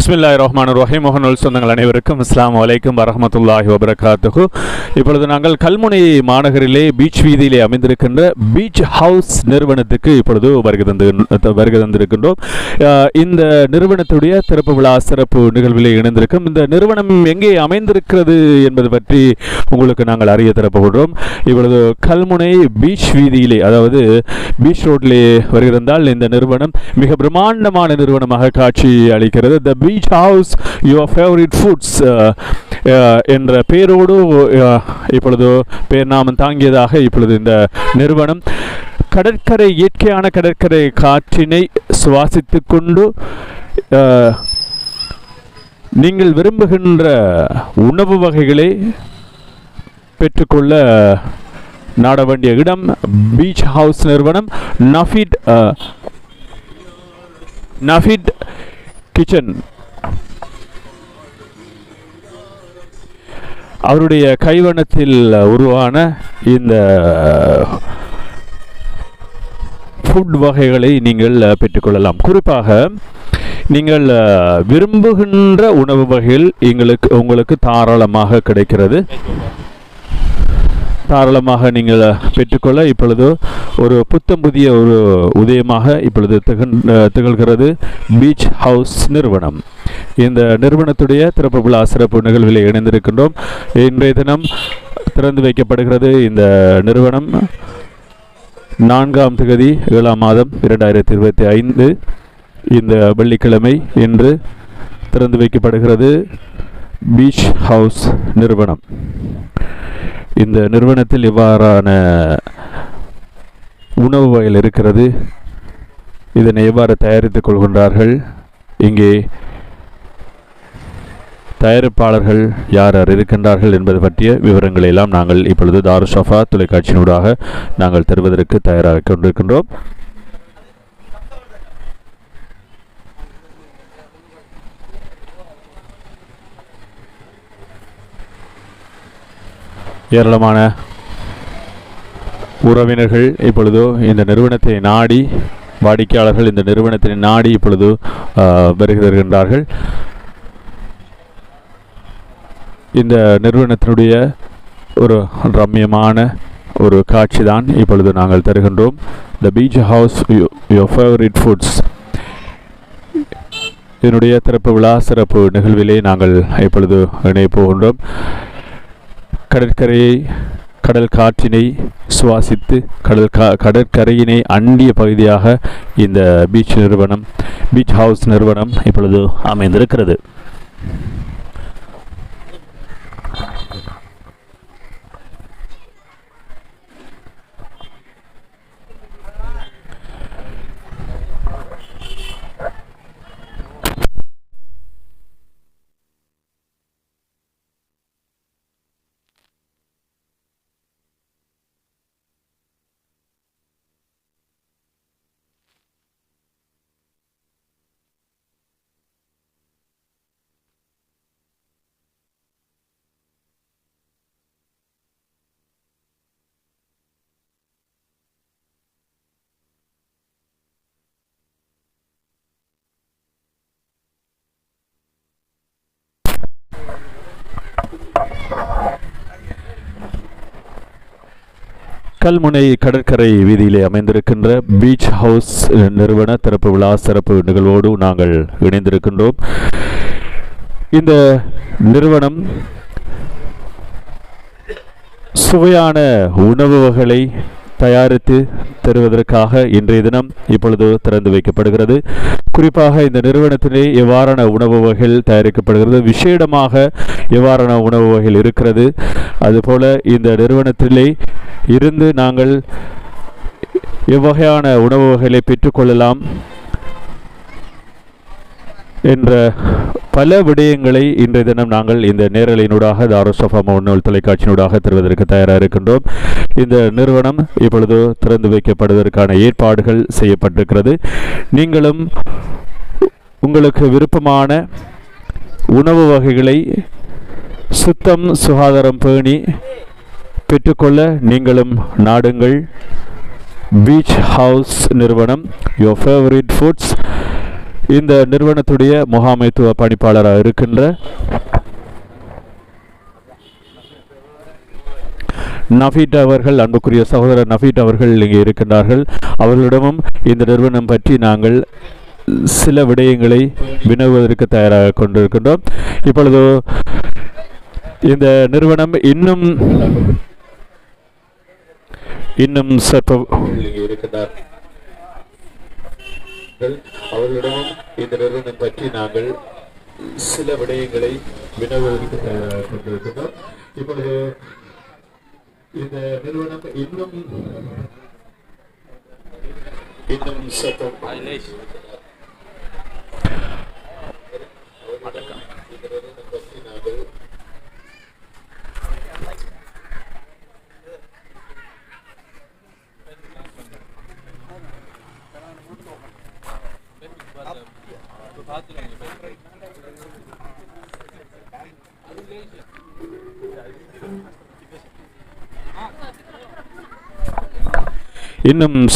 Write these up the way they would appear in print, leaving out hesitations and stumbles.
பிஸ்மில்லாஹிர்ரஹ்மானிர்ரஹீம். முகநூல் சொந்தங்கள் அனைவருக்கும் அஸ்ஸலாமு அலைக்கும் வரஹ்மத்துல்லாஹி வபரகாத்துஹு. இப்பொழுது நாங்கள் கல்முனை மாநகரிலே பீச் வீதியிலே அமைந்திருக்கின்ற பீச் ஹவுஸ் நிறுவனத்துக்கு இப்பொழுது வருகை தந்திருக்கின்றோம். இந்த நிறுவனத்துடைய திறப்பு விழா சிறப்பு நிகழ்விலே இணைந்திருக்கும். இந்த நிறுவனம் எங்கே அமைந்திருக்கிறது என்பது பற்றி உங்களுக்கு நாங்கள் அறிய தரப்போகிறோம். இப்பொழுது கல்முனை பீச் வீதியிலே, அதாவது பீச் ரோட்டிலே வருகிறதால் இந்த நிறுவனம் மிக பிரம்மாண்டமான நிறுவனமாக காட்சி அளிக்கிறது. த beach house your favourite foods என்ற பெயரோடு இப்பொழுது பேர் நாமம் தாங்கியதாக இப்பொழுது இந்த நிறுவனம் கடற்கரை, இயற்கையான கடற்கரை காற்றினை சுவாசித்து கொண்டு நீங்கள் விரும்புகின்ற உணவு வகைகளை பெற்றுக்கொள்ள நாட வேண்டிய இடம் பீச் ஹவுஸ் நிறுவனம். நஃபிட் கிச்சன் அவருடைய கைவண்ணத்தில் உருவான இந்த ஃபுட் வகைகளை நீங்கள் பெற்றுக்கொள்ளலாம். குறிப்பாக நீங்கள் விரும்புகின்ற உணவு வகைகள் உங்களுக்கு தாராளமாக கிடைக்கிறது. தாராளமாக நீங்கள் பெற்றுக்கொள்ள இப்பொழுது ஒரு புத்தம் புதிய ஒரு உதயமாக இப்பொழுது திகழ்கிறது பீச் ஹவுஸ் நிறுவனம். இந்த நிறுவனத்துடைய திறப்பு விழா சிறப்பு நிகழ்வில் இணைந்திருக்கின்றோம். இன்றைய தினம் திறந்து வைக்கப்படுகிறது. இந்த நிறுவனம் 4ஆம் தேதி 7ஆம் மாதம் 2025 இந்த வெள்ளிக்கிழமை இன்று திறந்து வைக்கப்படுகிறது பீச் ஹவுஸ் நிறுவனம். இந்த நிறுவனத்தில் இவ்வாறான உணவு வகைகள் இருக்கிறது. இதனை எவ்வாறு தயாரித்துக் கொள்கின்றார்கள், இங்கே தயாரிப்பாளர்கள் யார் யார் இருக்கின்றார்கள் என்பது பற்றிய விவரங்களை எல்லாம் நாங்கள் இப்பொழுது தாருஷஃபா தொலைக்காட்சியினூடாக நாங்கள் தருவதற்கு தயாராக கொண்டிருக்கின்றோம். ஏராளமான உறவினர்கள் இப்பொழுது இந்த நிறுவனத்தை நாடி, வாடிக்கையாளர்கள் இந்த நிறுவனத்தை நாடி இப்பொழுது வருகின்றார்கள். இந்த நிறுவனத்தினுடைய ஒரு ரம்யமான ஒரு காட்சி தான் இப்பொழுது நாங்கள் தருகின்றோம். த beach house your favourite foods இதனுடைய திறப்பு விழா சிறப்பு நிகழ்விலே நாங்கள் இப்பொழுது இணைய போகின்றோம். கடற்கரையை, கடல் காற்றினை சுவாசித்து கடற்கரையினை அண்டிய பகுதியாக இந்த பீச் ஹவுஸ் நிறுவனம் இப்பொழுது அமைந்திருக்கிறது. கல்முனை கடற்கரை வீதியிலே அமைந்திருக்கின்ற பீச் ஹவுஸ் நிறுவன திறப்பு விழா சிறப்பு நிகழ்வோடு நாங்கள் இணைந்திருக்கின்றோம். இந்த நிறுவனம் சுவையான உணவு வகைகளை தயாரித்து தருவதற்காக இன்றைய தினம் இப்பொழுது திறந்து வைக்கப்படுகிறது. குறிப்பாக இந்த நிறுவனத்திலே எவ்வாறான உணவு வகைகள் தயாரிக்கப்படுகிறது, விசேடமாக எவ்வாறான உணவு வகைகள் இருக்கிறது, அதுபோல இந்த நிறுவனத்திலே இருந்து நாங்கள் எவ்வகையான உணவு வகைகளை பெற்றுக்கொள்ளலாம் என்ற பல விடயங்களை இன்றைய தினம் நாங்கள் இந்த நேரலையினூடாக தாருஷஃபா முகநூல் தொலைக்காட்சியினூடாக தருவதற்கு தயாராக இருக்கின்றோம். இந்த நிறுவனம் இப்பொழுது திறந்து வைக்கப்படுவதற்கான ஏற்பாடுகள் செய்யப்பட்டிருக்கிறது. நீங்களும் உங்களுக்கு விருப்பமான உணவு வகைகளை சுத்தம் சுகாதாரம் பேணி பெற்றுக்கொள்ள நீங்களும் நாடுங்கள். பீச் ஹவுஸ் நிறுவனம் யுவர் ஃபேவரட் ஃபுட்ஸ் இந்த நிறுவனத்துடைய முகாமைத்துவ பணிப்பாளராக இருக்கின்ற நஃபீட் அவர்கள், அன்புக்குரிய சகோதரர் நஃபீட் அவர்கள் இங்கே இருக்கின்றார்கள். அவர்களிடமும் இந்த நிறுவனம் பற்றி நாங்கள் சில விடயங்களை வினவுவதற்கு தயாராக கொண்டிருக்கின்றோம். இப்பொழுது இந்த நிறுவனம் இன்னும் இருக்கின்றார். அவர்களிடமும் இந்த நிறுவனம் பற்றி நாங்கள் சில விடயங்களை வினவுவதற்கு தயாராக கொண்டிருக்கின்றோம். இப்பொழுது இந்த நிறுவனம் இன்னும் இன்னும்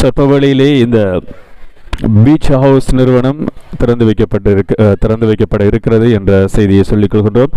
சொற்ப வேளையிலே இந்த பீச் ஹவுஸ் நிறுவனம் திறந்து வைக்கப்பட இருக்கிறது என்ற செய்தியை சொல்லிக் கொள்கின்றோம்.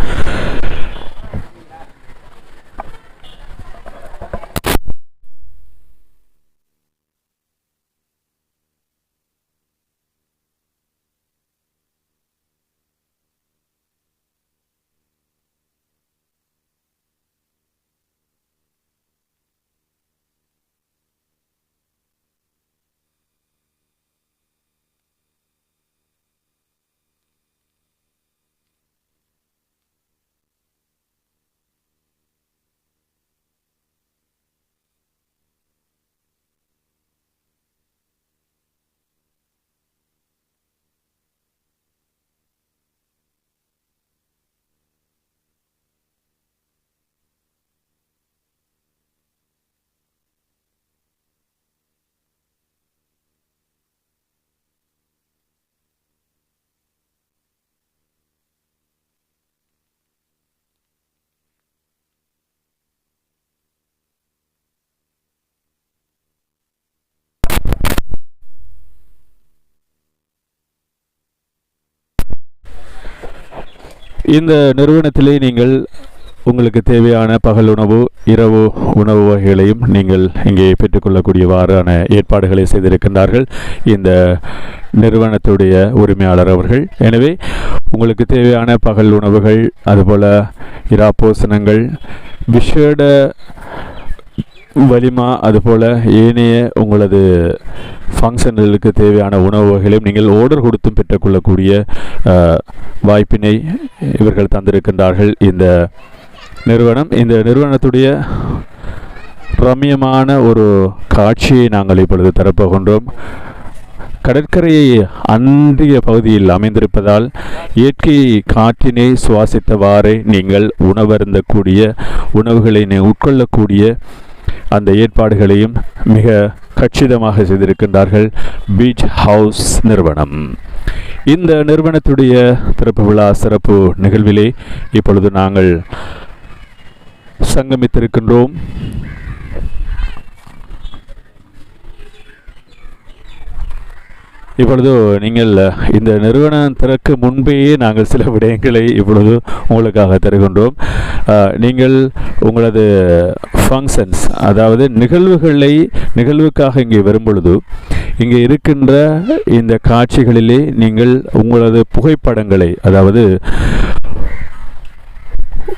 இந்த நிறுவனத்திலே நீங்கள் உங்களுக்கு தேவையான பகல் உணவு, இரவு உணவு வகைகளையும் நீங்கள் இங்கே பெற்றுக்கொள்ளக்கூடியவாறான ஏற்பாடுகளை செய்திருக்கின்றார்கள் இந்த நிறுவனத்துடைய உரிமையாளர் அவர்கள். எனவே உங்களுக்கு தேவையான பகல் உணவுகள், அதுபோல் இராப்போசனங்கள், விஷேட வலிமா, அதுபோல் ஏனைய உங்களது ஃபங்க்ஷன்களுக்கு தேவையான உணவு வகைகளையும் நீங்கள் ஆர்டர் கொடுத்தும் பெற்றுக்கொள்ளக்கூடிய வாய்ப்பினை இவர்கள் தந்திருக்கின்றார்கள் இந்த நிறுவனம். இந்த நிறுவனத்துடைய ரம்யமான ஒரு காட்சியை நாங்கள் இப்பொழுது தரப்போகின்றோம். கடற்கரையை அன்றிய பகுதியில் அமைந்திருப்பதால் இயற்கை காற்றினை சுவாசித்தவாறே நீங்கள் உணவருந்தக்கூடிய, உணவுகளை உட்கொள்ளக்கூடிய அந்த ஏற்பாடுகளையும் மிக கச்சிதமாக செய்திருக்கின்றார்கள் பீச் ஹவுஸ் நிறுவனம். இந்த நிறுவனத்துடைய திறப்பு விழா சிறப்பு நிகழ்விலே இப்பொழுது நாங்கள் சங்கமித்திருக்கின்றோம். இப்பொழுது நீங்கள் இந்த நிறுவனத்திற்கு முன்பேயே நாங்கள் சில விடயங்களை இப்பொழுது உங்களுக்காக தருகின்றோம். நீங்கள் உங்களது ஃபங்க்ஷன்ஸ், அதாவது நிகழ்வுக்காக இங்கே வரும்பொழுது இங்கே இருக்கின்ற இந்த காட்சிகளிலே நீங்கள் உங்களது புகைப்படங்களை, அதாவது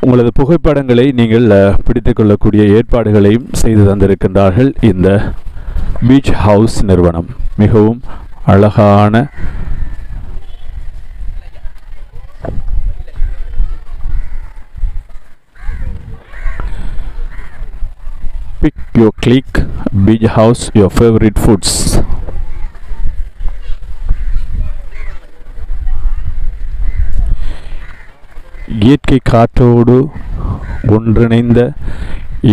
உங்களது புகைப்படங்களை நீங்கள் பிடித்துக் கொள்ளக்கூடிய ஏற்பாடுகளையும் செய்து தந்திருக்கின்றார்கள் இந்த பீச் ஹவுஸ் நிறுவனம். மிகவும் அழகான pick your click beach house your favorite foods. இயற்கை காற்றோடு ஒன்றிணைந்த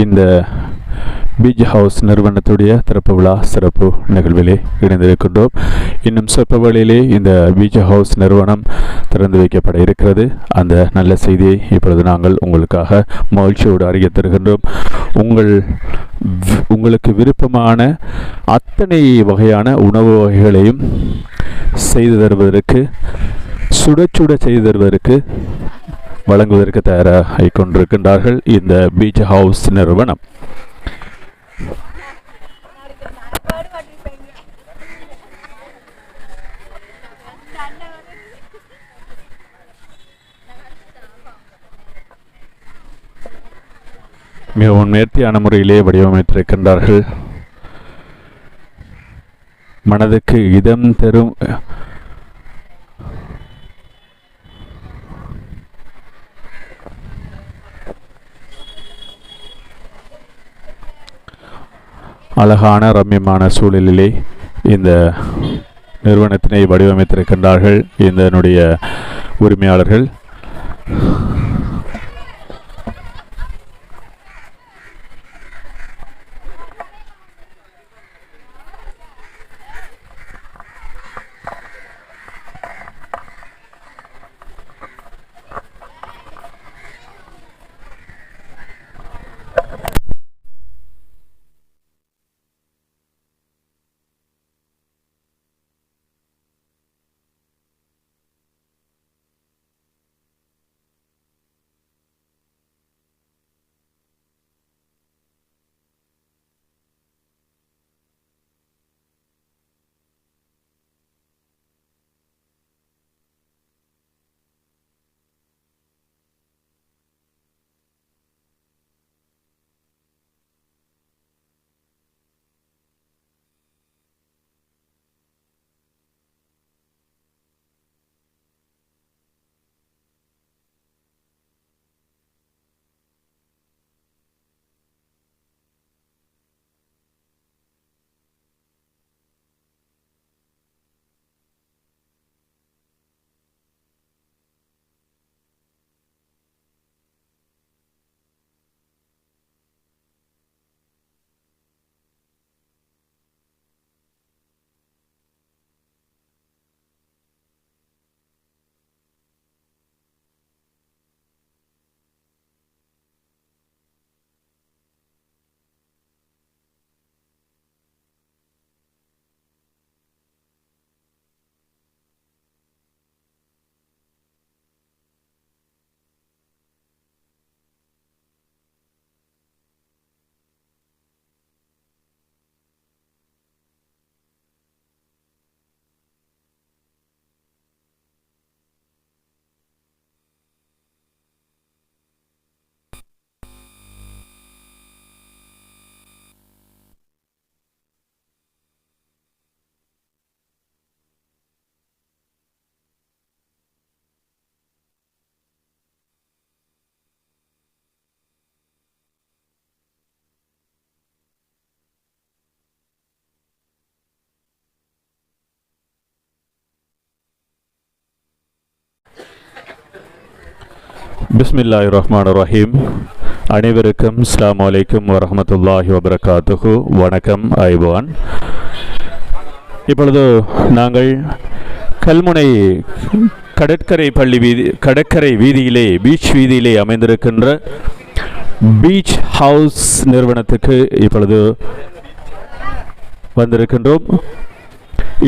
இந்த பீச் ஹவுஸ் நிறுவனத்துடைய திறப்பு விழா சிறப்பு நிகழ்விலே இணைந்திருக்கின்றோம். இன்னும் சொற்ப வேளையிலே இந்த பீச் ஹவுஸ் நிறுவனம் திறந்து வைக்கப்பட இருக்கிறது. அந்த நல்ல செய்தியை இப்பொழுது நாங்கள் உங்களுக்காக மகிழ்ச்சியோடு அறிய தருகின்றோம். உங்களுக்கு விருப்பமான அத்தனை வகையான உணவு வகைகளையும் செய்து தருவதற்கு, சுட சுட செய்து தருவதற்கு வழங்குவதற்கு தயாராக கொண்டிருக்கின்றார்கள் இந்த பீச் ஹவுஸ் நிறுவனம். மிகவும் நேர்த்தியான முறையிலே வடிவமைத்திருக்கின்றார்கள். மனதுக்கு இதம் தரும் அழகான ரம்யமான சூழலிலே இந்த நிறுவனத்தினை வடிவமைத்திருக்கின்றார்கள் இதனுடைய உரிமையாளர்கள். பிஸ்மில்லாஹிர் ரஹ்மானிர் ரஹீம். அனைவருக்கும் அஸ்ஸலாமு அலைக்கும் வரஹ்மத்துல்லாஹி வபரகாத்துஹு. வணக்கம் ஐபான். இப்பொழுது நாங்கள் கல்முனை கடற்கரை வீதியிலே பீச் வீதியிலே அமைந்திருக்கின்ற பீச் ஹவுஸ் நிறுவனத்துக்கு இப்பொழுது வந்திருக்கின்றோம்.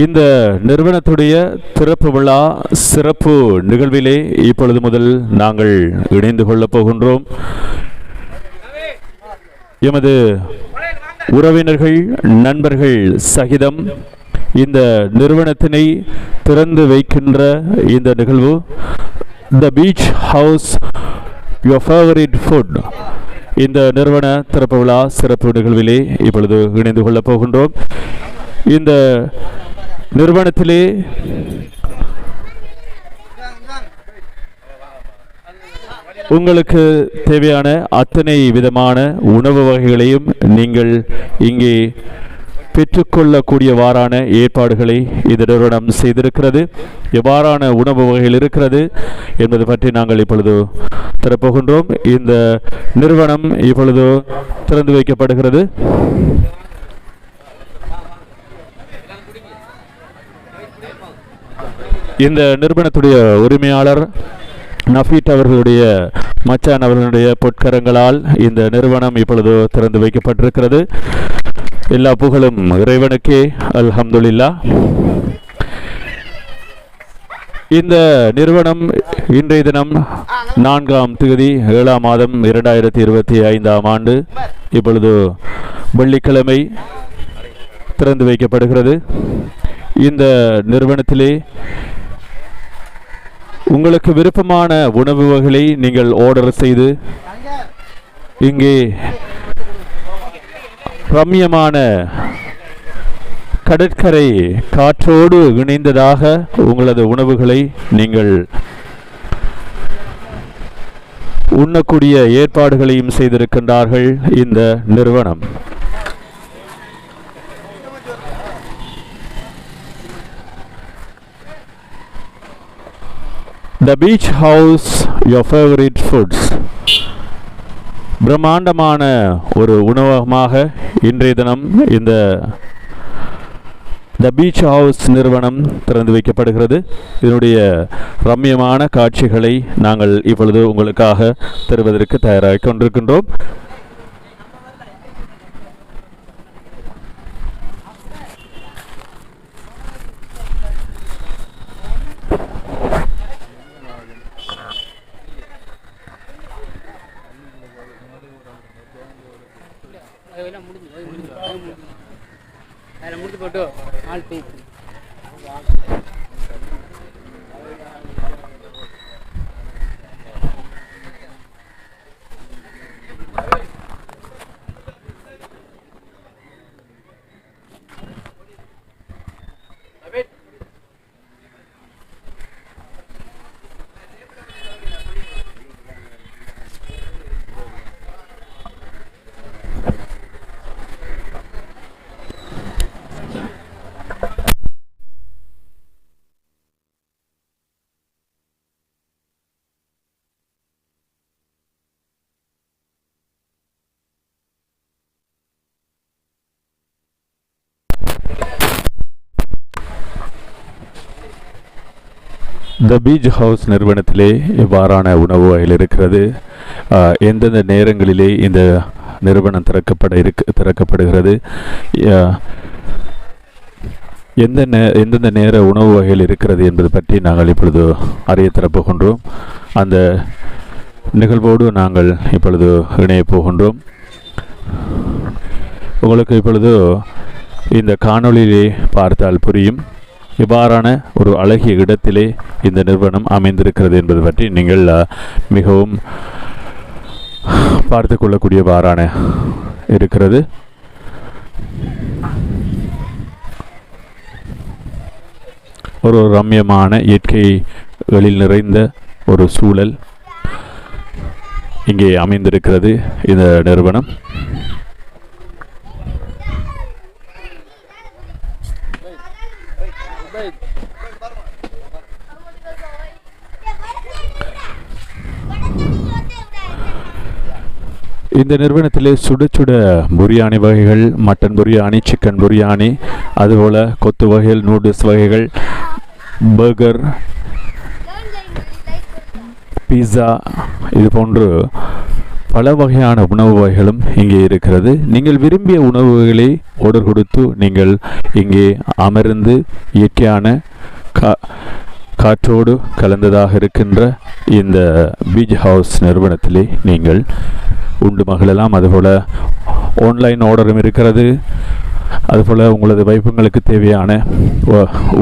இந்த நிறுவனத்துடைய திறப்பு விழா சிறப்பு நிகழ்விலே இப்பொழுது முதல் நாங்கள் இணைந்து கொள்ளப் போகின்றோம். எமது உறவினர்கள், நண்பர்கள் சகிதம் இந்த நிறுவனத்தினை திறந்து வைக்கின்ற இந்த நிகழ்வு த beach house your favourite food, இந்த நிறுவன திறப்பு விழா சிறப்பு நிகழ்விலே இப்பொழுது இணைந்து கொள்ளப் போகின்றோம். இந்த நிறுவனத்திலே உங்களுக்கு தேவையான அத்தனை விதமான உணவு வகைகளையும் நீங்கள் இங்கே பெற்றுக்கொள்ளக்கூடியவாறான ஏற்பாடுகளை இந்த நிறுவனம் செய்திருக்கிறது. எவ்வாறான உணவு வகைகள் இருக்கிறது என்பது பற்றி நாங்கள் இப்பொழுது தரப்போகின்றோம். இந்த நிறுவனம் இப்பொழுது திறந்து வைக்கப்படுகிறது. இந்த நிறுவனத்துடைய உரிமையாளர் நஃபீட் அவர்களுடைய மச்சான் அவர்களுடைய பொற்கரங்களால் இந்த நிறுவனம் இப்பொழுது திறந்து வைக்கப்பட்டிருக்கிறது. எல்லா புகழும் இறைவனுக்கே, அல்ஹம்துலில்லாஹ். இந்த நிறுவனம் இன்றைய தினம் 4ஆம் தேதி 7ஆம் மாதம் 2025ஆம் ஆண்டு இப்பொழுது வெள்ளிக்கிழமை திறந்து வைக்கப்படுகிறது. இந்த நிறுவனத்திலே உங்களுக்கு விருப்பமான உணவு வகைகளை நீங்கள் ஆர்டர் செய்து இங்கே ரம்யமான கடற்கரை காற்றோடு இணைந்ததாக உங்களது உணவுகளை நீங்கள் உண்ணக்கூடிய ஏற்பாடுகளையும் செய்திருக்கின்றார்கள் இந்த நிறுவனம். The Beach House, your favorite foods. பிரம்மாண்டமான ஒரு உணவகமாக இன்றைய தினம் இந்த த பீச் ஹவுஸ் நிறுவனம் திறந்து வைக்கப்படுகிறது. இதனுடைய ரம்யமான காட்சிகளை நாங்கள் இப்பொழுது உங்களுக்காக தருவதற்கு தயாராக கொண்டிருக்கின்றோம். முடிச்சு போட்டு ஆள் பேசி த பீச் ஹவுஸ் நிறுவனத்திலே இவ்வாறான உணவு வகைகள் இருக்கிறது. எந்தெந்த நேரங்களிலே இந்த நிறுவனம் திறக்கப்படுகிறது, எந்தெந்த நேர உணவு வகைகள் இருக்கிறது என்பது பற்றி நாங்கள் இப்பொழுது அறிய தரப்போகின்றோம். அந்த நிகழ்வோடு நாங்கள் இப்பொழுது இணைய போகின்றோம். உங்களுக்கு இப்பொழுது இந்த காணொளியிலே பார்த்தால் புரியும், இவ்வாறான ஒரு அழகிய இடத்திலே இந்த நிறுவனம் அமைந்திருக்கிறது என்பது பற்றி நீங்கள் மிகவும் பார்த்து கொள்ளக்கூடியவாறான இருக்கிறது. ஒரு ரம்யமான இயற்கைகளில் நிறைந்த ஒரு சூழல் இங்கே அமைந்திருக்கிறது இந்த நிறுவனம். இந்த நிறுவனத்திலே சுட சுட பிரியாணி வகைகள், மட்டன் பிரியாணி, சிக்கன் பிரியாணி, அதுபோல் கொத்து வகைகள், நூடுல்ஸ் வகைகள், பர்கர், பீஸா, இது போன்று பல வகையான உணவு வகைகளும் இங்கே இருக்கிறது. நீங்கள் விரும்பிய உணவு வகைகளை ஆர்டர் கொடுத்து நீங்கள் இங்கே அமர்ந்து இயற்கையான காற்றோடு கலந்ததாக இருக்கின்ற இந்த பீச் ஹவுஸ் நிறுவனத்திலே நீங்கள் உண்டு மகிழலாம். அதுபோல் ஆன்லைன் ஆர்டரும் இருக்கிறது. அதுபோல் உங்களது வைப்புங்களுக்கு தேவையான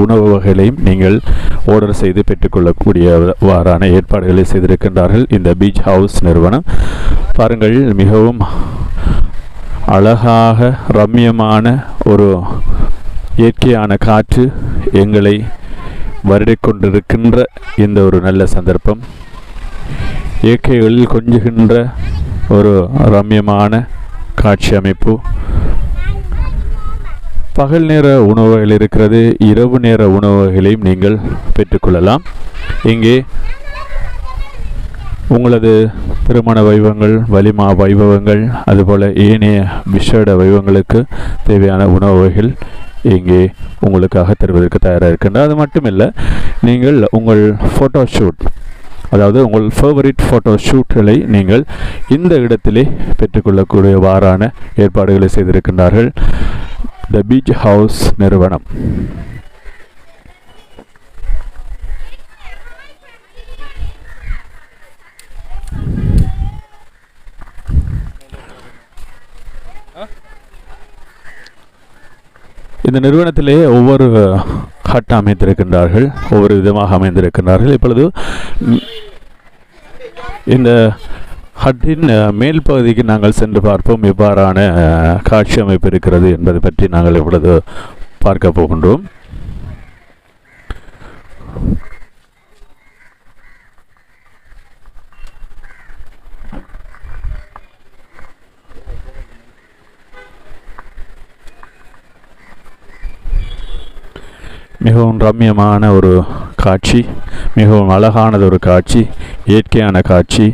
உணவு வகைகளையும் நீங்கள் ஆர்டர் செய்து பெற்றுக்கொள்ளக்கூடியவாறான ஏற்பாடுகளை செய்திருக்கின்றார்கள் இந்த பீச் ஹவுஸ் நிறுவனம். பாருங்கள், மிகவும் அழகாக ரம்யமான ஒரு இயற்கையான காற்று எங்களை வருடிக்கொண்டிருக்கின்ற இந்த ஒரு நல்ல சந்தர்ப்பம், இயற்கைகளில் கொஞ்சுகின்ற ஒரு ரம்யமான காட்சி அமைப்பு. பகல் நேர உணவுகள் இருக்கிறது, இரவு நேர உணவுகளையும் நீங்கள் பெற்றுக்கொள்ளலாம். இங்கே உங்களது திருமண வைபவங்கள், வலிமா வைபவங்கள், அதுபோல் ஏனைய விசேட வைபவங்களுக்கு தேவையான உணவு வகைகள் இங்கே உங்களுக்காக தருவதற்கு தயாராக இருக்கின்றது. அது மட்டுமில்லை, நீங்கள் உங்கள் ஃபோட்டோ ஷூட், அதாவது உங்கள் ஃபேவரிட் ஃபோட்டோ ஷூட்களை நீங்கள் இந்த இடத்திலே பெற்றுக்கொள்ளக்கூடியவாறான ஏற்பாடுகளை செய்திருக்கின்றார்கள் த பீச் ஹவுஸ் நிறுவனம். இந்த நிறுவனத்திலே ஒவ்வொரு ஹட் அமைந்திருக்கின்றார்கள், ஒவ்வொரு விதமாக அமைந்திருக்கின்றார்கள். இப்பொழுது இந்த ஹட்டின் மேல் பகுதிக்கு நாங்கள் சென்று பார்ப்போம், எவ்வாறான காட்சி அமைப்பு இருக்கிறது என்பதை பற்றி நாங்கள் இப்பொழுது பார்க்க போகின்றோம். மிகவும் ரம்மியமான ஒரு காட்சி, மிகவும் அழகானது ஒரு காட்சி, இயற்கையான காட்சி.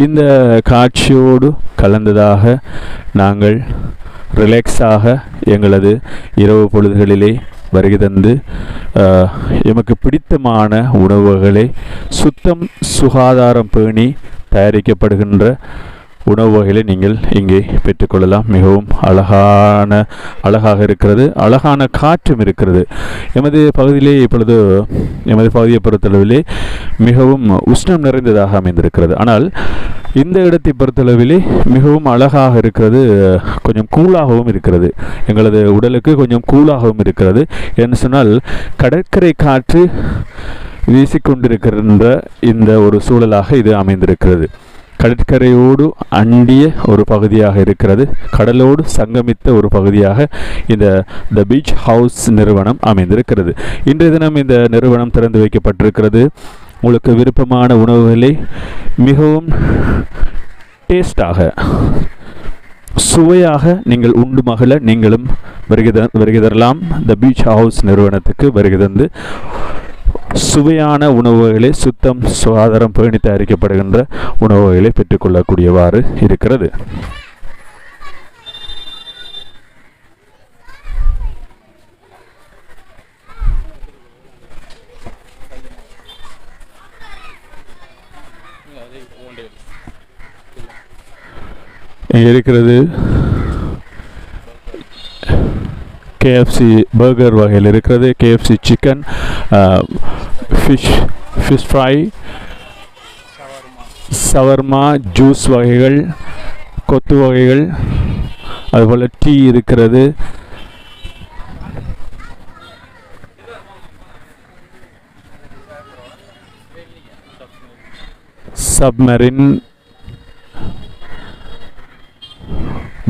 இந்த காட்சியோடு கலந்ததாக நாங்கள் ரிலாக்ஸாக எங்களது இரவு பொழுதுகளிலே வருகை தந்து எமக்கு பிடித்தமான உணவுகளை சுத்தம் சுகாதாரம் பேணி தயாரிக்கப்படுகின்ற உணவு வகைகளை நீங்கள் இங்கே பெற்றுக்கொள்ளலாம். மிகவும் அழகாக இருக்கிறது, அழகான காற்றும் இருக்கிறது. எமது பகுதியிலே இப்பொழுது எமது பகுதியை பொறுத்தளவிலே மிகவும் உஷ்ணம் நிறைந்ததாக அமைந்திருக்கிறது. ஆனால் இந்த இடத்தை பொறுத்தளவிலே மிகவும் அழகாக இருக்கிறது, கொஞ்சம் கூலாகவும் இருக்கிறது. எங்களது உடலுக்கு கொஞ்சம் கூலாகவும் இருக்கிறது. என்று சொன்னால் கடற்கரை காற்று வீசிக்கொண்டிருக்கின்ற இந்த ஒரு சூழலாக இது அமைந்திருக்கிறது. கடற்கரையோடு அண்டிய ஒரு பகுதியாக இருக்கிறது, கடலோடு சங்கமித்த ஒரு பகுதியாக இந்த த பீச் ஹவுஸ் நிறுவனம் அமைந்திருக்கிறது. இன்றைய தினம் இந்த நிறுவனம் திறந்து வைக்கப்பட்டிருக்கிறது. உங்களுக்கு விருப்பமான உணவுகளை மிகவும் டேஸ்டாக, சுவையாக நீங்கள் உண்டு மகள நீங்களும் வருகை தரலாம். த பீச் ஹவுஸ் நிறுவனத்துக்கு வருகை தந்து சுவையான உணவுகளை, சுத்தம் சுகாதாரம் பேணி தயாரிக்கப்படுகின்ற உணவுகளை பெற்றுக்கொள்ளக்கூடியவாறு இருக்கிறது. இங்கே இருக்கிறது KFC பர்கர் வகையில் இருக்கிறது, KFC chicken, fish fry, shawarma, juice வகைகள், கொத்து வகைகள், அதுபோல் டீ இருக்கிறது. சப்மரின்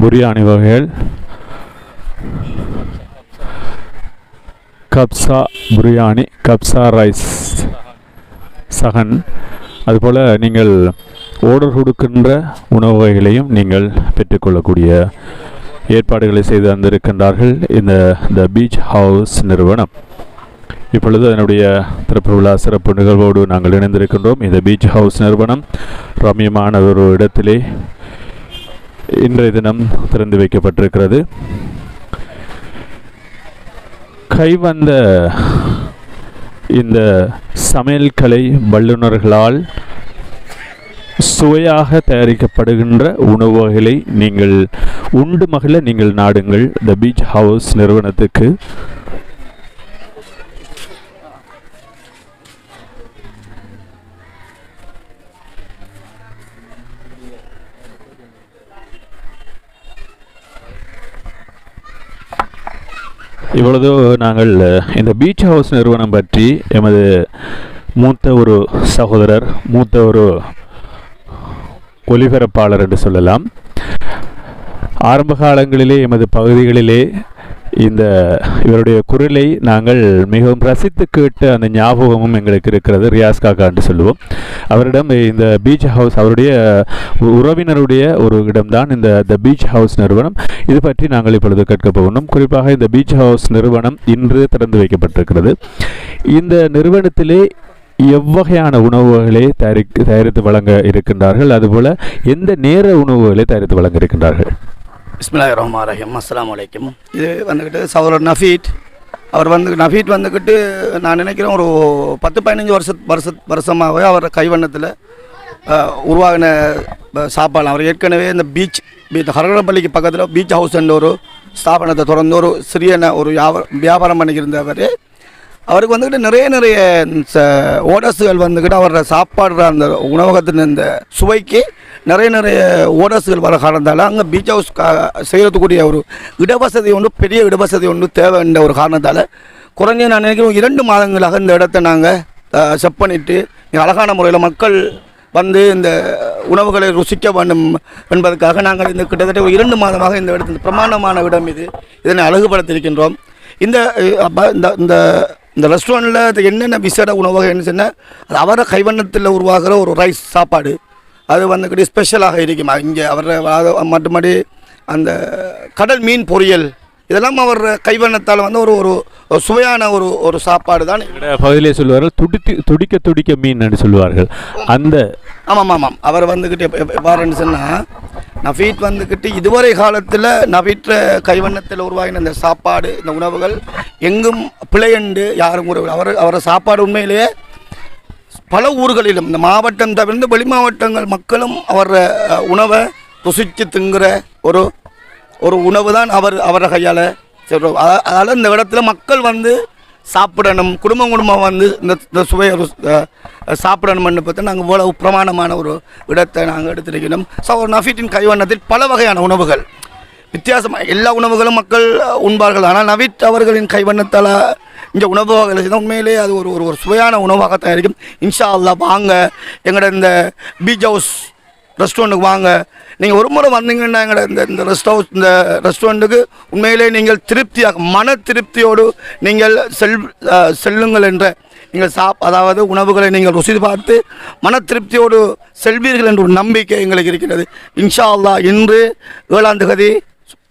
பிரியாணி வகைகள், கப்சா பிரியாணி, கப்சா ரைஸ், சகன், அதுபோல் நீங்கள் ஆர்டர் கொடுக்கின்ற உணவு வகைகளையும் நீங்கள் பெற்றுக்கொள்ளக்கூடிய ஏற்பாடுகளை செய்து தந்திருக்கின்றார்கள் இந்த த பீச் ஹவுஸ் நிறுவனம். இப்பொழுது அதனுடைய திறப்பு விழா சிறப்பு நிகழ்வோடு நாங்கள் இணைந்திருக்கின்றோம். இந்த பீச் ஹவுஸ் நிறுவனம் ரம்மியமான ஒரு இடத்திலே இன்றைய தினம் திறந்து வைக்கப்பட்டிருக்கிறது. கைவந்த இந்த சமையல் கலை வல்லுநர்களால் சுவையாக தயாரிக்கப்படுகின்ற உணவு வகைகளை நீங்கள் உண்டு மகள நீங்கள் நாடுங்கள் த பீச் ஹவுஸ் நிறுவனத்துக்கு. இவ்வளவு நாங்கள் இந்த பீச் ஹவுஸ் நிறுவனம் பற்றி எமது மூத்த ஒரு சகோதரர், மூத்த ஒரு ஒலிபரப்பாளர் என்று சொல்லலாம், ஆரம்ப காலங்களிலே எமது பகுதிகளிலே இவருடைய குரலை நாங்கள் மிகவும் ரசித்து கேட்ட அந்த ஞாபகமும் எங்களுக்கு இருக்கிறது. ரியாஸ் காக்கா என்று சொல்லுவோம். அவரிடம் இந்த பீச் ஹவுஸ், அவருடைய உறவினருடைய ஒரு இடம்தான் இந்த த பீச் ஹவுஸ் நிறுவனம். இது பற்றி நாங்கள் இப்பொழுது கேட்க போகணும். குறிப்பாக இந்த பீச் ஹவுஸ் நிறுவனம் இன்று திறந்து வைக்கப்பட்டிருக்கிறது. இந்த நிறுவனத்திலே எவ்வகையான உணவுகளை தயாரித்து வழங்க இருக்கின்றார்கள், அதுபோல் எந்த நேர உணவுகளை தயாரித்து வழங்க இருக்கின்றார்கள்? பிஸ்மில்லாஹிர்ரஹ்மானிர்ரஹீம். அஸ்ஸலாமு அலைக்கும். இது வந்துக்கிட்டு சகோதரர் நஃபீட் அவர் நஃபீட் வந்துக்கிட்டு நான் நினைக்கிறேன் ஒரு 10-15 வருஷமாகவே அவர் கைவண்ணத்தில் உருவாகின சாப்பாடு. அவர் ஏற்கனவே இந்த ஹரகரப்பள்ளிக்கு பக்கத்தில் பீச் ஹவுஸ் என்ற ஒரு ஸ்தாபனத்தை தொடர்ந்து ஒரு சிறிய ஒரு வியாபாரம் பண்ணிக்கிருந்தவர். அவருக்கு வந்துக்கிட்டு நிறைய ஓடர்ஸுகள் வந்துக்கிட்டு அவரோட சாப்பாடுற அந்த உணவகத்தின் இந்த சுவைக்கு நிறைய ஓடர்ஸுகள் வர காரணத்தால் அங்கே பீச் ஹவுஸ் செய்கிறதுக்குரிய ஒரு இடவசதி ஒன்று, பெரிய இடவசதி ஒன்று தேவைன்ற ஒரு காரணத்தால் குறைஞ்ச நான் நினைக்கிறோம் 2 மாதங்களாக இந்த இடத்த நாங்கள் செட் பண்ணிவிட்டு அழகான முறையில் மக்கள் வந்து இந்த உணவுகளை ருசிக்க வேண்டும் என்பதற்காக நாங்கள் இந்த கிட்டத்தட்ட ஒரு 2 மாதமாக இந்த இடத்துல பிரமாண்டமான இடம் இதனை அழகுபடுத்தியிருக்கின்றோம். இந்த இந்த ரெஸ்டாரண்ட்டில் என்னென்ன விசேட உணவாக என்ன சொன்னால் அது அவரை கைவண்ணத்தில் உருவாகிற ஒரு ரைஸ் சாப்பாடு அது வந்துக்கிட்டு ஸ்பெஷலாக இருக்குமா. இங்கே அவரை மட்டுமடி அந்த கடல் மீன் பொரியல் இதெல்லாம் அவர் கைவண்ணத்தால் வந்து ஒரு சுவையான ஒரு சாப்பாடு தான். பகுதியிலே சொல்லுவார்கள் துடிக்க மீன் என்று சொல்லுவார்கள். அந்த ஆமாம் அவர் வந்துக்கிட்டு எவ்வாறுன்னு சொன்னால் நஃபீட் வந்துக்கிட்டு இதுவரை காலத்தில் நஃபீட் கைவண்ணத்தில் உருவாகின இந்த சாப்பாடு இந்த உணவுகள் எங்கும் பிழையண்டு யாரும் அவரை சாப்பாடு உண்மையிலேயே பல ஊர்களிலும் இந்த மாவட்டம் தவிர்த்து வெளி மாவட்டங்கள் மக்களும் அவர் உணவை ருசித்து திங்குற ஒரு உணவு தான் அவரை கையால் சொல்கிறோம். அதனால் இந்த இடத்துல மக்கள் வந்து சாப்பிடணும், குடும்பம் வந்து இந்த சுவையை சாப்பிடணும்னு பார்த்து நாங்கள் இவ்வளவு பிரமாணமான ஒரு இடத்தை நாங்கள் எடுத்திருக்கிறோம். ஒரு நஃபீட்டின் கைவண்ணத்தில் பல வகையான உணவுகள் வித்தியாசமாக எல்லா உணவுகளும் மக்கள் உண்பார்கள். ஆனால் நஃபீட் அவர்களின் கைவண்ணத்தால் இந்த உணவு வகைகள் உண்மையிலே அது ஒரு சுவையான உணவாகத்தான் இருக்கும். இன்ஷா அல்லாஹ் வாங்க, எங்களோட இந்த பீச் ஹவுஸ் ரெஸ்டாரண்ட்டுக்கு வாங்க. நீங்கள் ஒரு முறை வந்தீங்கன்னா எங்களோட இந்த ரெஸ்டாரண்ட்டுக்கு உண்மையிலே நீங்கள் திருப்தியாக மன திருப்தியோடு நீங்கள் செல்லுங்கள் என்ற நீங்கள் அதாவது உணவுகளை நீங்கள் ருசி பார்த்து மன திருப்தியோடு செல்வீர்கள் என்ற ஒரு நம்பிக்கை எங்களுக்கு இருக்கிறது. இன்ஷா அல்லாஹ் இன்று 7ஆம் தேதி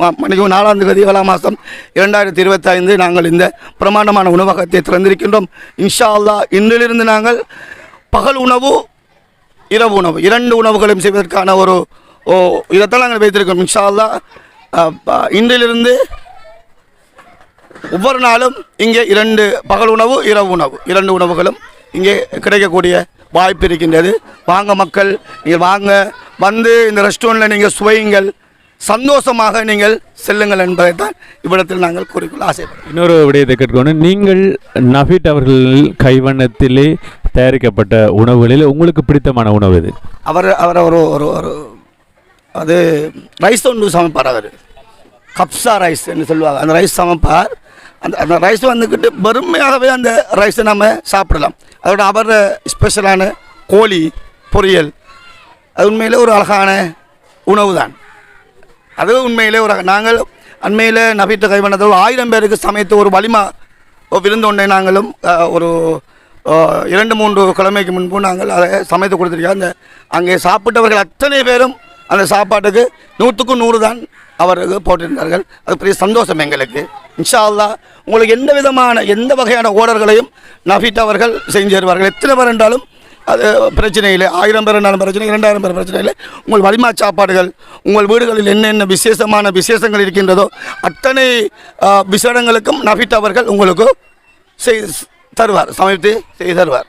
4ஆம் தேதி 7ஆம் மாதம் 2025 நாங்கள் இந்த பிரமாண்டமான உணவகத்தை திறந்திருக்கின்றோம். இன்ஷா அல்லாஹ் இன்றிலிருந்து நாங்கள் பகல் உணவு இரவு உணவு 2 உணவுகளையும் செய்வதற்கான இதைத்தான் நாங்கள் வைத்திருக்கோம். இன்ஷா அல்லாஹ் இன்றிலிருந்து ஒவ்வொரு நாளும் இங்கே 2 பகல் உணவு இரவு உணவு 2 உணவுகளும் இங்கே கிடைக்கக்கூடிய வாய்ப்பு இருக்கின்றது. வாங்க மக்கள், நீங்கள் வாங்க, வந்து இந்த ரெஸ்டாரண்ட்டில் நீங்கள் சுவையுங்கள், சந்தோஷமாக நீங்கள் செல்லுங்கள் என்பதை தான் இவ்விடத்தில் நாங்கள் கூறிக்கொள்ள ஆசைப்படுறோம். இன்னொரு விடயத்தை கேட்கணும், நீங்கள் நஃபீட் அவர்கள் கைவண்ணத்திலே தயாரிக்கப்பட்ட உணவுகளில் உங்களுக்கு பிடித்தமான உணவு எது? அவர் ஒரு அது ரைஸ் ஒன்று சமைப்பார். அவர் கப்சா ரைஸ் என்று சொல்லுவாங்க. அந்த ரைஸ் சமைப்பார். அந்த ரைஸ் வந்துக்கிட்டு வெறுமையாகவே அந்த ரைஸை நம்ம சாப்பிடலாம். அதோட அவர் ஸ்பெஷலான கோழி பொரியல் அது உண்மையிலே ஒரு அழகான உணவு தான். அது உண்மையிலே நாங்கள் அண்மையில் நஃபீட் கைவண்ணத்தில் 1000 பேருக்கு சமைத்து ஒரு வலிமா விருந்து ஒன்றை நாங்களும் ஒரு 2-3 கிழமைக்கு முன்பு நாங்கள் அதை சமைத்து கொடுத்துருக்கோம். அங்கே சாப்பிட்டவர்கள் அத்தனை பேரும் அந்த சாப்பாட்டுக்கு 100க்கு 100 தான் அவருக்கு போட்டிருந்தார்கள். அது பெரிய சந்தோஷம் எங்களுக்கு. இன்ஷா அல்லாஹ் உங்களுக்கு எந்த வகையான ஓர்டர்களையும் நஃபீட் அவர்கள் செஞ்சு தருவார்கள். எத்தனை பேர் என்றாலும் அது பிரச்சனை இல்லை. 1000 பேர் இருந்தாலும் பிரச்சனை, 2000 பேர் பிரச்சனை இல்லை. உங்கள் வலிமா சாப்பாடுகள் உங்கள் வீடுகளில் என்னென்ன விசேஷங்கள் இருக்கின்றதோ அத்தனை விசேடங்களுக்கும் நஃபீட் அவர்கள் உங்களுக்கு சமைத்து செய்து தருவார்.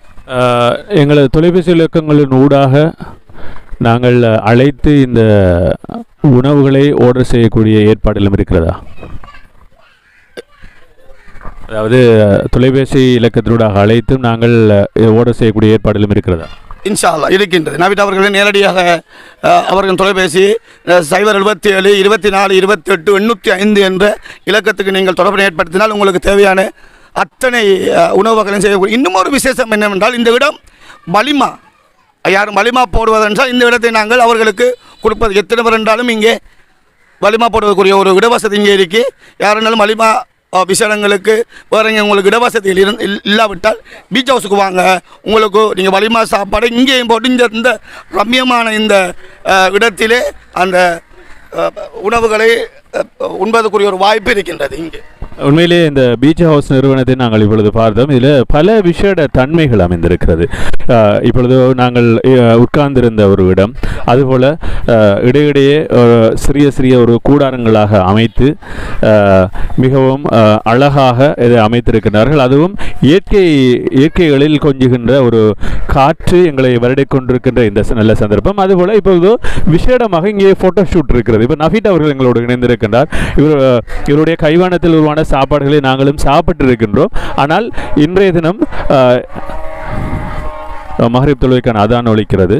எங்களது தொலைபேசி இலக்கங்களின் ஊடாக நாங்கள் அழைத்து இந்த உணவுகளை ஆர்டர் செய்யக்கூடிய ஏற்பாடுகளும் இருக்கிறதா? அதாவது தொலைபேசி இலக்கத்தினூடாக அழைத்தும் நாங்கள் ஆர்டர் செய்யக்கூடிய ஏற்பாடுகளும் இருக்கிறதா? இன்ஷா அல்லாஹ் இருக்கின்றது. நஃபீட் அவர்களை நேரடியாக அவர்கள் தொலைபேசி 077 24 28 805 என்ற இலக்கத்துக்கு நீங்கள் தொடர்பு ஏற்படுத்தினால் உங்களுக்கு தேவையான அத்தனை உணவு வகைகளையும் செய்யக்கூடிய. இன்னும் ஒரு விசேஷம் என்னவென்றால் இந்த இடம் வலிமா யாரும் வலிமா போடுவதென்றால் இந்த இடத்தை நாங்கள் அவர்களுக்கு கொடுப்பது. எத்தனை பேர் என்றாலும் இங்கே வலிமா போடுவதற்குரிய ஒரு இடவசதி இங்கே இருக்குது. யாருன்னாலும் வலிமா விசேடங்களுக்கு வேறு இங்கே உங்களுக்கு இடவசதிகள் இல்லாவிட்டால் பீச் ஹவுஸுக்கு வாங்க, உங்களுக்கு நீங்கள் வலிமா சாப்பாடு இங்கேயும் போட்டு இந்த ரம்யமான இந்த இடத்திலே அந்த உணவுகளை உண்பதற்குரிய ஒரு வாய்ப்பு இருக்கின்றது இங்கே. உண்மையிலே இந்த பீச் ஹவுஸ் நிறுவனத்தை நாங்கள் இப்பொழுது பார்த்தோம். இதில் பல விசேட தன்மைகள் அமைந்திருக்கிறது. இப்பொழுது நாங்கள் உட்கார்ந்திருந்த ஒரு இடம், அதுபோல் இடையிடையே சிறிய சிறிய ஒரு கூடாரங்களாக அமைத்து மிகவும் அழகாக இதை அமைத்திருக்கிறார்கள். அதுவும் இயற்கைகளில் கொஞ்சுகின்ற ஒரு காற்று எங்களை வருடிக் கொண்டிருக்கின்ற இந்த நல்ல சந்தர்ப்பம். அதுபோல் இப்பொழுது விசேடமாக இங்கே ஃபோட்டோ ஷூட் இருக்கிறது. இப்போ நஃபீட் அவர்கள் எங்களோடு இணைந்திருக்கின்றார். இவருடைய கைவானத்தில் உருவான சாப்பாடுகளை நாங்களும் சாப்பிட்டு இருக்கின்றோம். ஆனால் இன்றைய தினம் மஹ்ரிப் தொழுகைக்கான அதான் ஒலிக்கிறது.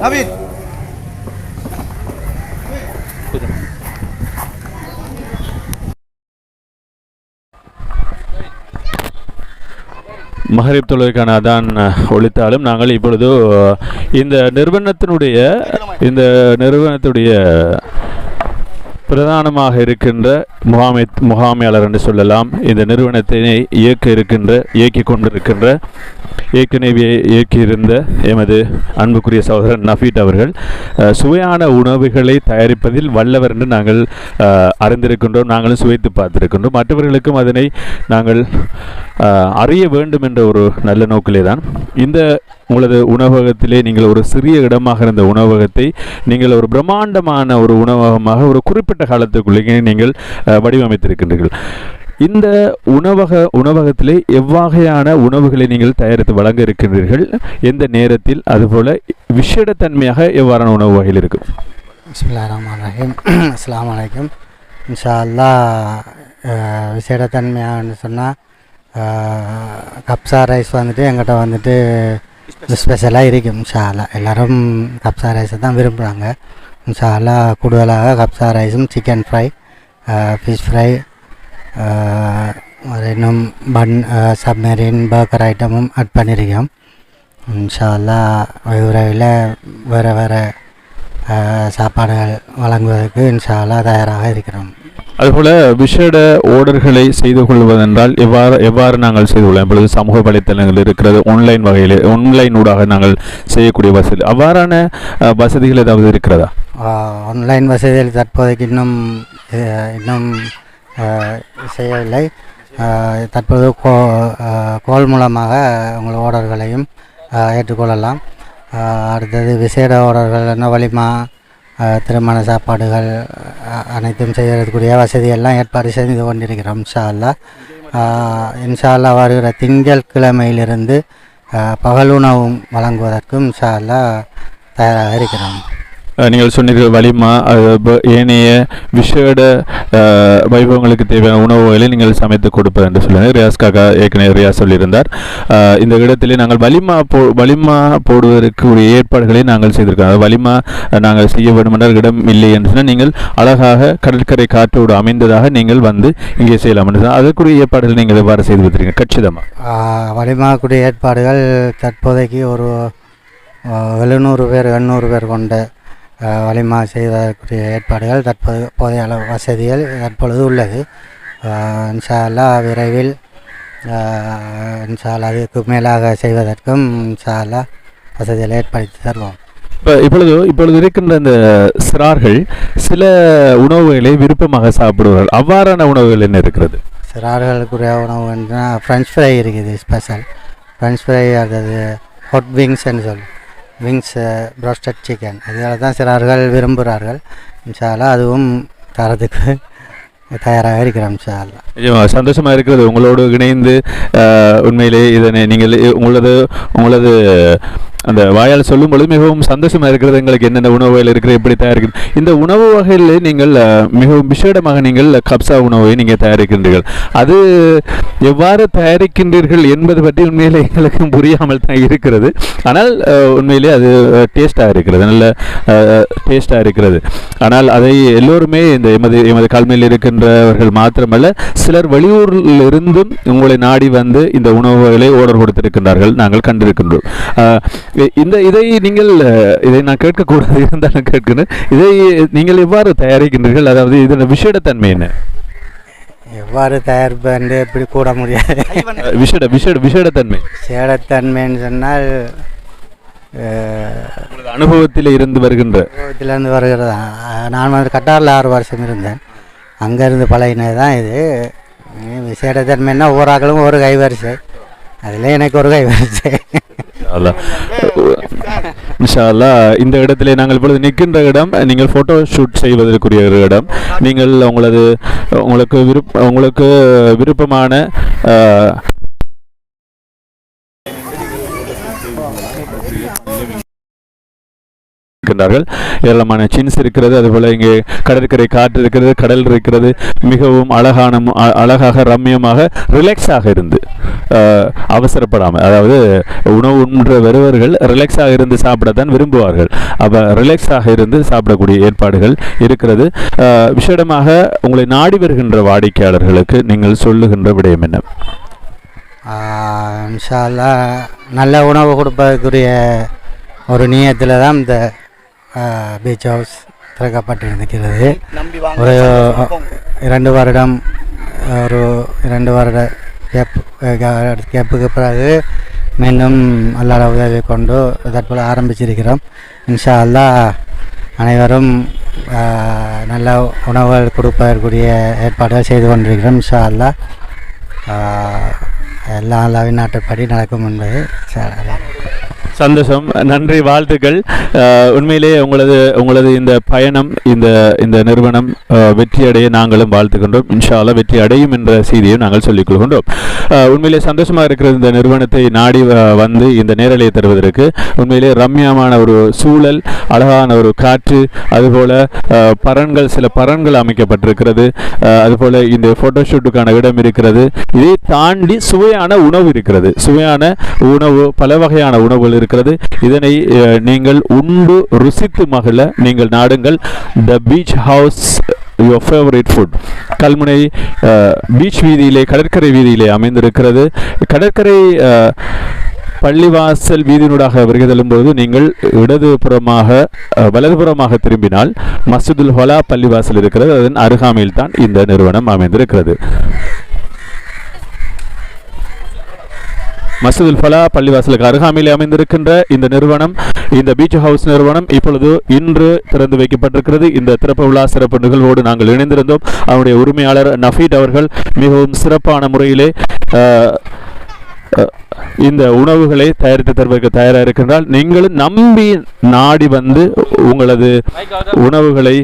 நவீன் மஹரிப் தொழுகைக்கான அதான் ஒழித்தாலும் நாங்கள் இப்பொழுது இந்த நிறுவனத்துடைய பிரதானமாக இருக்கின்ற முகாமையாளர் என்று சொல்லலாம். இந்த நிறுவனத்தினை இயக்கி கொண்டிருக்கின்ற ஏற்கனவே இயக்கியிருந்த எமது அன்புக்குரிய சகோதரர் நஃபீட் அவர்கள் சுவையான உணவுகளை தயாரிப்பதில் வல்லவர் என்று நாங்கள் அறிந்திருக்கின்றோம். நாங்களும் சுவைத்து பார்த்திருக்கின்றோம். மற்றவர்களுக்கும் அதனை நாங்கள் அறிய வேண்டும் என்ற ஒரு நல்ல நோக்கிலே தான் இந்த உங்களது உணவகத்திலே நீங்கள் ஒரு சிறிய இடமாக இருந்த உணவகத்தை நீங்கள் ஒரு பிரம்மாண்டமான ஒரு உணவகமாக ஒரு குறிப்பிட்ட காலத்துக்குள்ளே நீங்கள் வடிவமைத்திருக்கின்றீர்கள். இந்த உணவகத்திலே எவ்வகையான உணவுகளை நீங்கள் தயாரித்து வழங்க இருக்கின்றீர்கள், எந்த நேரத்தில், அதுபோல் விஷேடத்தன்மையாக எவ்வாறான உணவு வகையில் இருக்கும்? பிஸ்மில்லாஹிர்ரஹ்மானிர்ரஹீம். அஸ்ஸலாமு அலைக்கும். இன்ஷா அல்லாஹ் விஷேடத்தன்மையான்னு சொன்னால் கப்சா ரைஸ் வந்துட்டு எங்கிட்ட வந்துட்டு ஸ்பெஷலாக இருக்கும். இன்ஷா அல்லாஹ் எல்லோரும் கப்சா ரைஸை தான் விரும்புகிறாங்க. இன்ஷா அல்லாஹ் கூடுதலாக கப்சா ரைஸும் சிக்கன் ஃப்ரை, ஃபிஷ் ஃப்ரை, இன்னும் பன், சப்மரீன், பர்கர் ஐட்டமும் ஆட் பண்ணியிருக்கோம். இன்ஷா அல்லாஹ் விரைவில் வேறு சாப்பாடுகள் வழங்குவதற்கு இன்ஷா அல்லாஹ் தயாராக இருக்கிறோம். அதுபோல் விஷேட ஓர்டர்களை செய்து கொள்வதென்றால் எவ்வாறு நாங்கள் செய்து கொள்ளலாம்? இப்பொழுது சமூக வலைத்தளங்கள் இருக்கிறது, ஆன்லைன் ஊடாக நாங்கள் செய்யக்கூடிய வசதி, அவ்வாறான வசதிகள் ஏதாவது இருக்கிறதா? ஆன்லைன் வசதிகள் தற்போதைக்கு இன்னும் செய்யவில்லை. தற்போது கோல் மூலமாக உங்கள் ஓர்டர்களையும் ஏற்றுக்கொள்ளலாம். அடுத்தது விசேட ஓர்டர்கள், வலிமா, திருமண சாப்பாடுகள் அனைத்தும் செய்யறதுக்குரிய வசதியெல்லாம் ஏற்பாடு செய்து கொண்டிருக்கிறோம். இன்ஷா அல்லாஹ் வருகிற திங்கட்கிழமையிலிருந்து பகல் உணவும் வழங்குவதற்கும் இன்ஷா அல்லாஹ் தயாராக இருக்கிறோம். நீங்கள் சொன்னீர்கள் வலிமா ஏனைய விசேட வைபவங்களுக்கு தேவையான உணவுகளை நீங்கள் சமைத்து கொடுப்பது என்று சொல்லுங்கள். ரியாஸ்காக ஏற்கனவே ரியாஸ் சொல்லியிருந்தார். இந்த இடத்திலே நாங்கள் வலிமா போடுவதற்கு உரிய ஏற்பாடுகளை நாங்கள் செய்திருக்கோம். அதாவது வலிமா நாங்கள் செய்ய வேண்டும் என்ற இடம் இல்லை என்று சொன்னால் நீங்கள் அழகாக கடற்கரை காற்றோடு அமைந்ததாக நீங்கள் வந்து இங்கே செய்யலாம் என்று சொன்னால் அதற்குரிய ஏற்பாடுகள் நீங்கள் எவ்வாறு செய்து வைத்திருக்கீங்க கச்சிதமாக? வலிமாக்குரிய ஏற்பாடுகள் தற்போதைக்கு ஒரு 700 பேர் 800 பேர் கொண்ட வலிமா செய்வதற்குரிய ஏற்பாடுகள் தற்போதைய அளவு வசதிகள் தற்பொழுது உள்ளது. இன்ஷா அல்லாஹ் விரைவில் இன்ஷா அல்லாஹ் அதுக்கு மேலாக செய்வதற்கும் இன்ஷா அல்லாஹ் வசதிகளை ஏற்படுத்தி தருவோம். இப்பொழுது இருக்கின்ற இந்த சிறார்கள் சில உணவுகளை விருப்பமாக சாப்பிடுவார்கள். அவ்வாறான உணவுகள் என்ன இருக்கிறது? சிறார்களுக்குரிய உணவு என்றால் ஃப்ரெஞ்ச் ஃப்ரை இருக்குது. ஸ்பெஷல் ஃப்ரெஞ்ச் ஃப்ரை, அதாவது ஹாட் விங்ஸ்ன்னு சொல்லி விங்ஸ், ப்ரோஸ்டட் சிக்கன், இதெல்லாம் தான் சிறார்கள் விரும்புகிறார்கள். இன்ஷா அல்லாஹ் அதுவும் தரத்துக்கு தயாராக இருக்கிறோம். இன்ஷா அல்லாஹ் சந்தோஷமாக இருக்கிறது உங்களோடு இணைந்து. உண்மையிலே இதனை நீங்கள் உங்களது அந்த வாயால் சொல்லும் பொழுது மிகவும் சந்தோஷமாக இருக்கிறது. எங்களுக்கு என்னென்ன உணவு வகைகள் இருக்கிறது, எப்படி தயாரிக்கிறது. இந்த உணவு வகையில் நீங்கள் மிகவும் விசேடமாக நீங்கள் கப்சா உணவை நீங்கள் தயாரிக்கின்றீர்கள். அது எவ்வாறு தயாரிக்கின்றீர்கள் என்பது பற்றி உண்மையிலே எங்களுக்கு புரியாமல் தான் இருக்கிறது. ஆனால் உண்மையிலே அது டேஸ்ட்டாக இருக்கிறது, நல்ல டேஸ்ட்டாக இருக்கிறது. ஆனால் அதை எல்லோருமே இந்த எமது கல்மையில் இருக்கின்றவர்கள் மாத்திரமல்ல, சிலர் வெளியூரில் இருந்தும் உங்களை நாடி வந்து இந்த உணவு வகைகளை ஆர்டர் கொடுத்திருக்கின்றார்கள், நாங்கள் கண்டிருக்கின்றோம். இதை நான் கேட்கக்கூடாது, இருந்தாலும் கேட்கிறேன். இதை நீங்கள் எவ்வாறு தயாரிக்கின்றீர்கள்? அதாவது இதன் விசேடத்தன்மை என்ன? எவ்வாறு தயாரிப்பு எப்படி கூட முடியாது. விசேடத்தன்மை விசேடத்தன்மைன்னு சொன்னால் அனுபவத்தில் இருந்து வருகிறதா? நான் வந்து கட்டாரில் 6 வருஷம் இருந்தேன். அங்கேருந்து பழகினது தான் இது. விசேடத்தன்மைன்னா ஒவ்வொரு ஆக்களும் ஒரு கைவரிசை, அதில் எனக்கு ஒரு கைவரிசை. இன்ஷா அல்லாஹ் இந்த இடத்திலே நாங்கள் இப்பொழுது நிற்கின்ற இடம் நீங்கள் ஃபோட்டோ ஷூட் செய்வதற்குரிய ஒரு இடம். நீங்கள் உங்களுக்கு விருப்பமான ஏராளமான சின்ஸ் இருக்கிறது. அதுபோல இங்கே கடற்கரை காற்று இருக்கிறது, கடல் இருக்கிறது. மிகவும் அழகாக ரம்யமாக ரிலாக்ஸாக இருந்து அவசரப்படாமல், அதாவது உணவு உண்ற வருவர்கள் ரிலாக்ஸாக இருந்து சாப்பிடத்தான் விரும்புவார்கள். அப்போ ரிலாக்ஸாக இருந்து சாப்பிடக்கூடிய ஏற்பாடுகள் இருக்கிறது. விசேடமாக உங்களை நாடி வருகின்ற வாடிக்கையாளர்களுக்கு நீங்கள் சொல்லுகின்ற விடயம் என்ன? இன்ஷா அல்லாஹ் நல்ல உணவு கொடுப்பதற்குரிய ஒரு நியத்தில் தான் இந்த பீச் ஹவுஸ் திறக்கப்பட்டிருக்கிறது. ஒரு 2 வருடம் ஒரு 2 வருட கேப்புக்கு பிறகு மீண்டும் அல்லாஹ் உதவி கொண்டு தற்போது ஆரம்பிச்சிருக்கிறோம். இன்ஷா அல்லாஹ் அனைவரும் நல்ல உணவுகள் கொடுப்பதற்குரிய ஏற்பாடுகள் செய்து கொண்டிருக்கிறோம். இன்ஷா அல்லாஹ் எல்லா அல்லாவின் நாட்டுப்படி நடக்கும் என்பது சந்தோஷம், நன்றி, வாழ்த்துக்கள். உண்மையிலே உங்களது இந்த பயணம், இந்த நிறுவனம் வெற்றியடைய நாங்களும் வாழ்த்துகின்றோம். இன்ஷா அல்லாஹ் வெற்றி அடையும் என்ற செய்தியை நாங்கள் சொல்லிக் கொள்கின்றோம். உண்மையிலே சந்தோஷமாக இருக்கிறது இந்த நிறுவனத்தை நாடி வந்து இந்த நேரலையை தருவதற்கு. உண்மையிலே ரம்யமான ஒரு சூழல், அழகான ஒரு காற்று, அதுபோல சில பரன்கள் அமைக்கப்பட்டிருக்கிறது. அதுபோல இந்த போட்டோஷூட்டுக்கான இடம் இருக்கிறது. இதை தாண்டி சுவையான உணவு இருக்கிறது. சுவையான உணவு, பல வகையான உணவுகள் இருக்கிறது. இதனை நீங்கள் உண்டு ருசித்து மகிழ நீங்கள் நாடுங்கள் த beach house, your favorite food. Kalmunai beach வீதியிலே, கடற்கரை வீதியிலே அமைந்திருக்கிறது. கடற்கரை பள்ளிவாசல் வீதியினூடாக வருகை செல்லும்போது நீங்கள் வலதுபுறமாக திரும்பினால் மஸ்ஜிதுல் ஹலா பள்ளிவாசல் இருக்கிறது. அதன் அருகாமையில் தான் இந்த நிறுவனம் அமைந்திருக்கிறது. மஸ்ஜிதுல் ஃபலா பள்ளிவாசலுக்கு அருகாமையில் அமைந்திருக்கின்ற இந்த நிறுவனம், இந்த பீச் ஹவுஸ் நிறுவனம் இப்பொழுது இன்று திறந்து வைக்கப்பட்டிருக்கிறது. இந்த திறப்பு விழா சிறப்பு நிகழ்வோடு நாங்கள் இணைந்திருந்தோம். அவருடைய உரிமையாளர் நஃபீட் அவர்கள் மிகவும் சிறப்பான முறையிலே இந்த உணவுகளை தயாரித்து தருவதற்கு தயாராக இருக்கின்றால் நீங்களும் நம்பி நாடி வந்து உங்களது உணவுகளை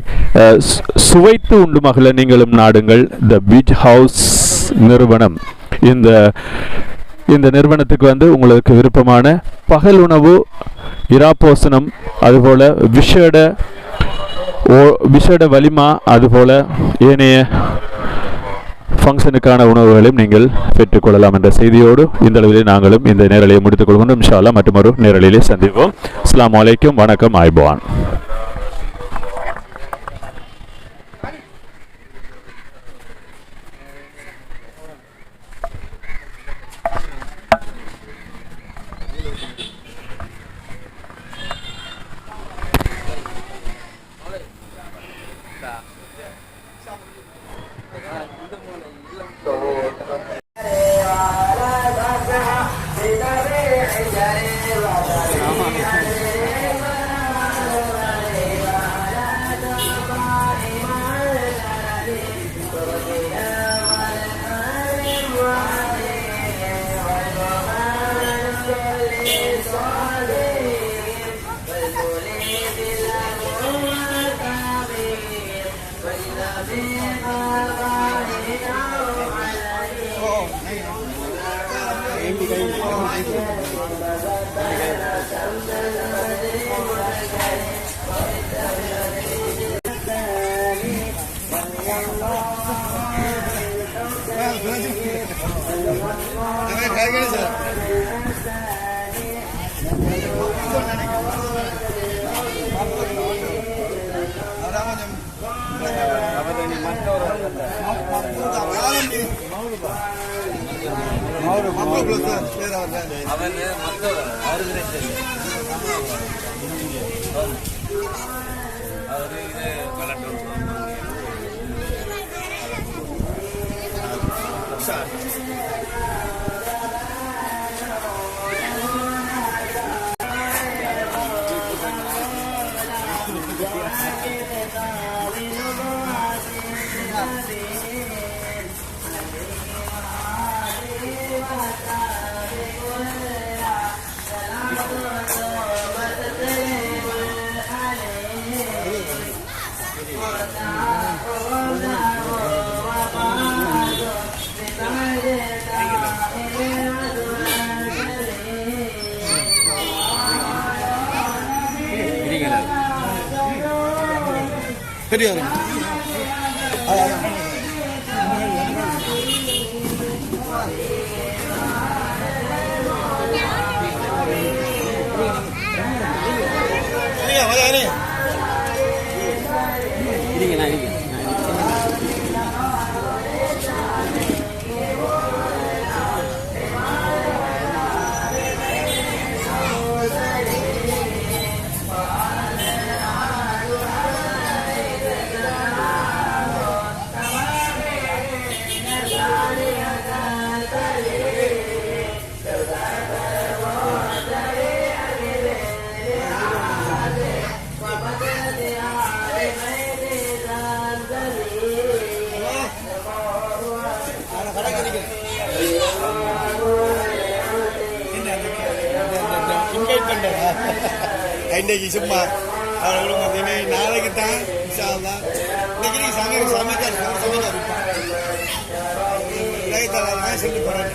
சுவைத்து உண்டு மகள நீங்களும் நாடுங்கள் த பீச் ஹவுஸ் நிறுவனம். இந்த இந்த நிறுவனத்துக்கு வந்து உங்களுக்கு விருப்பமான பகல் உணவு, இராப்போசனம், அதுபோல் விஷேட வலிமா, அதுபோல் ஏனைய ஃபங்க்ஷனுக்கான உணவுகளையும் நீங்கள் பெற்றுக்கொள்ளலாம் என்ற செய்தியோடு இந்த அளவிலே நாங்களும் இந்த நேரலையை முடித்துக் கொள்கின்றோம். இன்ஷா அல்லாஹ் மற்றொரு நேரலையிலே சந்திப்போம். அஸ்ஸலாமு அலைக்கும், வணக்கம், ஆய்பவான். இன்னைக்கு சும்மா நாளைக்கு தான் இன்னைக்கு சமைக்க சொல்லி போறேன்.